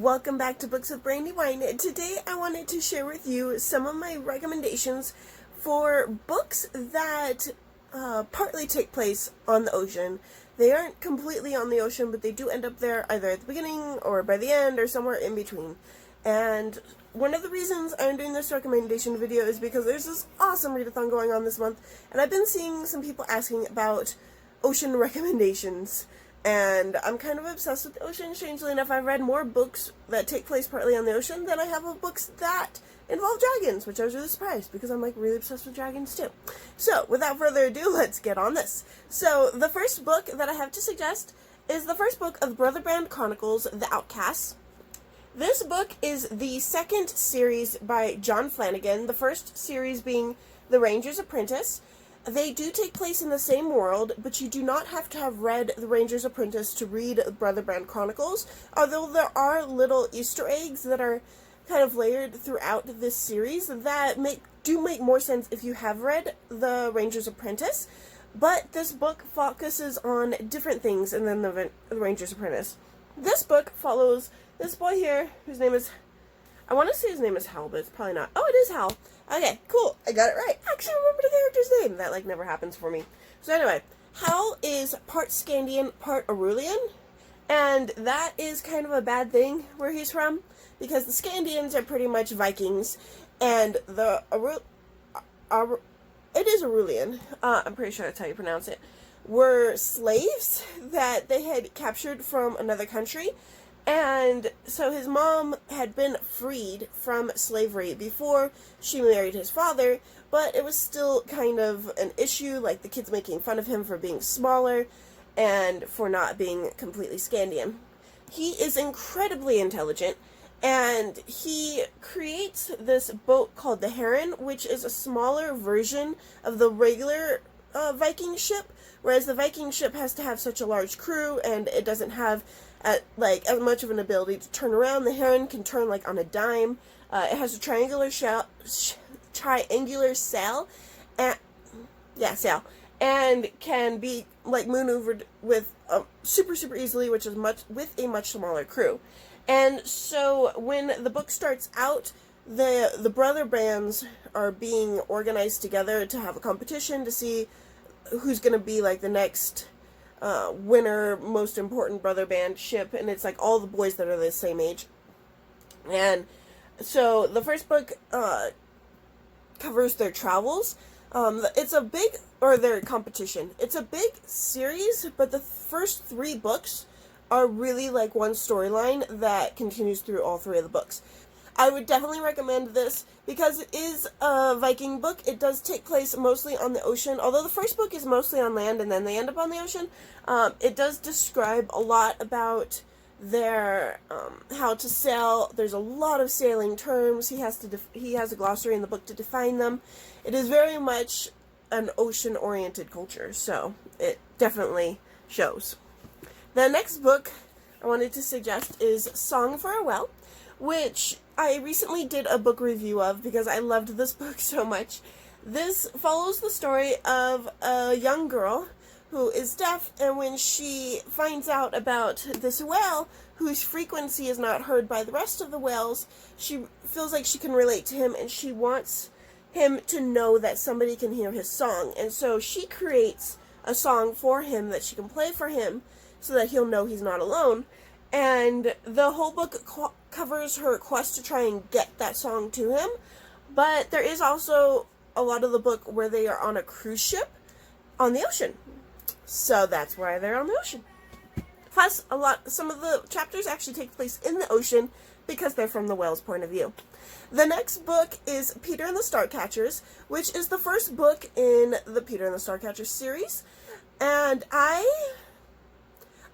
welcome back to Books with Brandy Wine. Today I wanted to share with you some of my recommendations for books that partly take place on the ocean. They aren't completely on the ocean, but they do end up there either at the beginning or by the end or somewhere in between. And one of the reasons I'm doing this recommendation video is because there's this awesome readathon going on this month, and I've been seeing some people asking about ocean recommendations. And I'm kind of obsessed with the ocean. Strangely enough, I've read more books that take place partly on the ocean than I have of books that involve dragons, which I was really surprised because I'm like really obsessed with dragons too. So, without further ado, let's get on this. So, the first book that I have to suggest is the first book of the Brother Band Chronicles, The Outcasts. This book is the second series by John Flanagan, the first series being The Ranger's Apprentice. They do take place in the same world, but you do not have to have read The Ranger's Apprentice to read Brother Band Chronicles, although there are little Easter eggs that are kind of layered throughout this series that make more sense if you have read The Ranger's Apprentice, but this book focuses on different things than The Ranger's Apprentice. This book follows this boy here, whose name is, I want to say his name is Hal, but it's probably not. Oh, it is Hal. Okay, cool. I got it right. I actually remember the character's name. That, never happens for me. So anyway, Hal is part Scandian, part Aurelian, and that is kind of a bad thing where he's from, because the Scandians are pretty much Vikings, and the it is Aurelian, I'm pretty sure that's how you pronounce it, were slaves that they had captured from another country. And so his mom had been freed from slavery before she married his father, but it was still kind of an issue, like the kids making fun of him for being smaller and for not being completely Scandian. He is incredibly intelligent, and he creates this boat called the Heron, which is a smaller version of the regular Viking ship, whereas the Viking ship has to have such a large crew, and it doesn't have as much of an ability to turn around. The Heron can turn on a dime. It has a triangular sail, and can be maneuvered with super easily, which is with a much smaller crew. And so when the book starts out, the brother bands are being organized together to have a competition to see who's going to be the next winner, most important brother band ship, and it's all the boys that are the same age. And so the first book covers their travels. Their competition. It's a big series, but the first 3 books are really one storyline that continues through all 3 of the books. I would definitely recommend this because it is a Viking book. It does take place mostly on the ocean. Although the first book is mostly on land and then they end up on the ocean, it does describe a lot about their how to sail. There's a lot of sailing terms. He has a glossary in the book to define them. It is very much an ocean-oriented culture, so it definitely shows. The next book I wanted to suggest is Song for a Well, which I recently did a book review of because I loved this book so much. This follows the story of a young girl who is deaf, and when she finds out about this whale whose frequency is not heard by the rest of the whales, she feels like she can relate to him, and she wants him to know that somebody can hear his song. And so she creates a song for him that she can play for him so that he'll know he's not alone. And the whole book covers her quest to try and get that song to him, but there is also a lot of the book where they are on a cruise ship on the ocean. So that's why they're on the ocean. Plus, some of the chapters actually take place in the ocean because they're from the whale's point of view. The next book is Peter and the Starcatchers, which is the first book in the Peter and the Starcatchers series, and I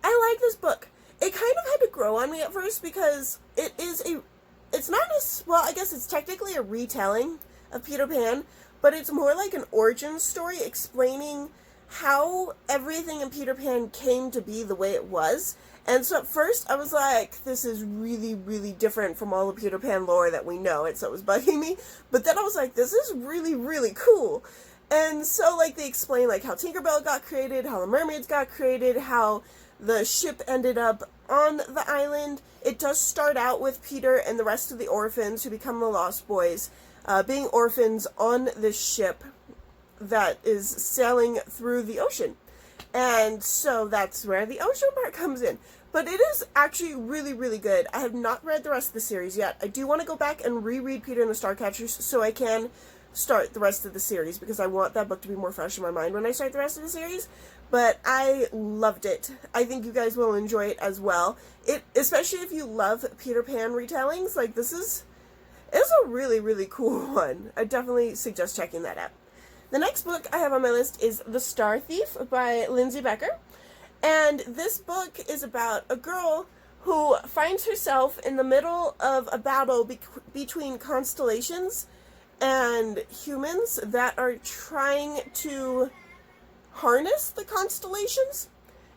like this book. It kind of had to grow on me at first because it's not as, well, I guess it's technically a retelling of Peter Pan, but it's more like an origin story explaining how everything in Peter Pan came to be the way it was. And so at first I was like, this is really, really different from all the Peter Pan lore that we know, and so it was bugging me. But then I was like, this is really, really cool. And so, like, they explain, like, how Tinkerbell got created, how the mermaids got created, how the ship ended up on the island. It does start out with Peter and the rest of the orphans who become the Lost Boys, being orphans on this ship that is sailing through the ocean. And so that's where the ocean part comes in. But it is actually really, really good. I have not read the rest of the series yet. I do want to go back and reread Peter and the Starcatchers so I can start the rest of the series, because I want that book to be more fresh in my mind when I start the rest of the series. But I loved it. I think you guys will enjoy it as well. Especially if you love Peter Pan retellings, like it's a really, really cool one. I definitely suggest checking that out. The next book I have on my list is The Star Thief by Lindsey Becker. And this book is about a girl who finds herself in the middle of a battle between constellations and humans that are trying to harness the constellations.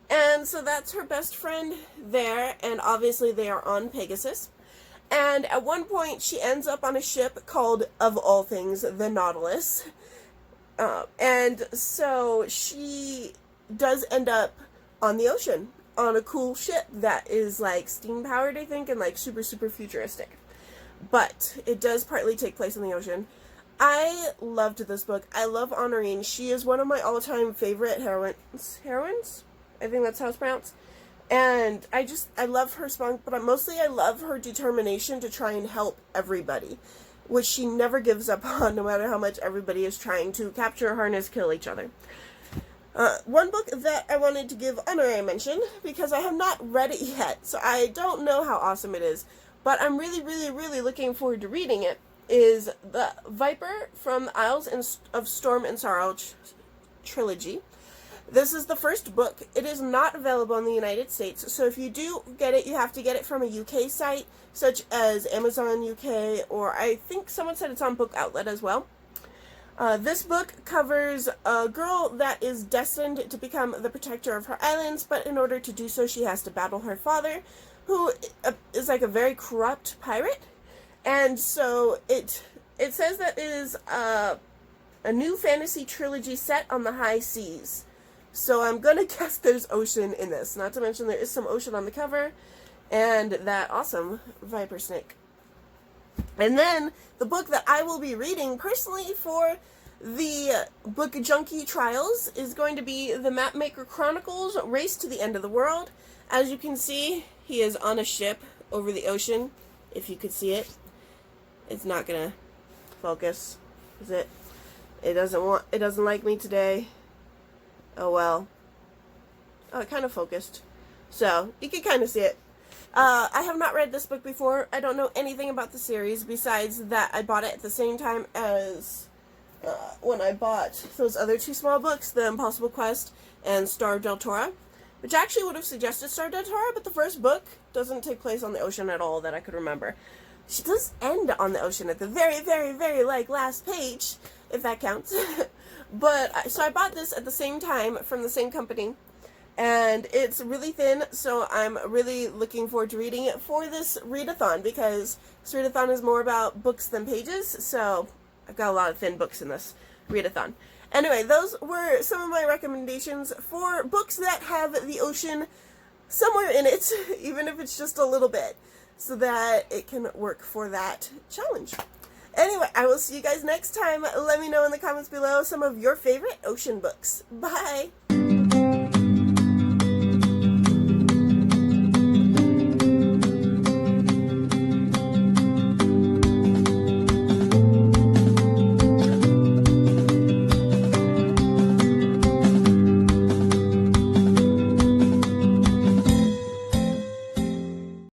And so that's her best friend there, and obviously they are on Pegasus. And at one point she ends up on a ship called, of all things, the Nautilus. And so she does end up on the ocean on a cool ship that is like steam powered, I think, and like super, super futuristic. But it does partly take place on the ocean. I loved this book. I love Honorine. She is one of my all-time favorite heroines? I think that's how it's pronounced. And I love her spunk, but mostly I love her determination to try and help everybody, which she never gives up on, no matter how much everybody is trying to capture, harness, kill each other. One book that I wanted to give honorary mention, because I have not read it yet, so I don't know how awesome it is, but I'm really, really, really looking forward to reading it, is the Viper from Isles of Storm and Sorrow trilogy. This is the first book. It is not available in the United States, so if you do get it, you have to get it from a UK site, such as Amazon UK, or I think someone said it's on Book Outlet as well. This book covers a girl that is destined to become the protector of her islands, but in order to do so, she has to battle her father, who is like a very corrupt pirate. And so it says that it is a new fantasy trilogy set on the high seas. So I'm going to guess there's ocean in this. Not to mention there is some ocean on the cover, and that awesome viper snake. And then the book that I will be reading personally for the book Junkie Trials is going to be The Mapmaker Chronicles: Race to the End of the World. As you can see, he is on a ship over the ocean. If you could see it. It's not gonna focus, is it? It doesn't like me today. Oh well. Oh, it kind of focused. So, you can kind of see it. I have not read this book before. I don't know anything about the series, besides that I bought it at the same time as when I bought those other two small books, The Impossible Quest and Star Del Tora, which actually would have suggested Star Del Tora, but the first book doesn't take place on the ocean at all that I could remember. She does end on the ocean at the very, very, very, last page, if that counts. But, so I bought this at the same time from the same company. And it's really thin, so I'm really looking forward to reading it for this readathon, because this readathon is more about books than pages, so I've got a lot of thin books in this readathon. Anyway, those were some of my recommendations for books that have the ocean somewhere in it, even if it's just a little bit, so that it can work for that challenge. Anyway, I will see you guys next time. Let me know in the comments below some of your favorite ocean books. Bye!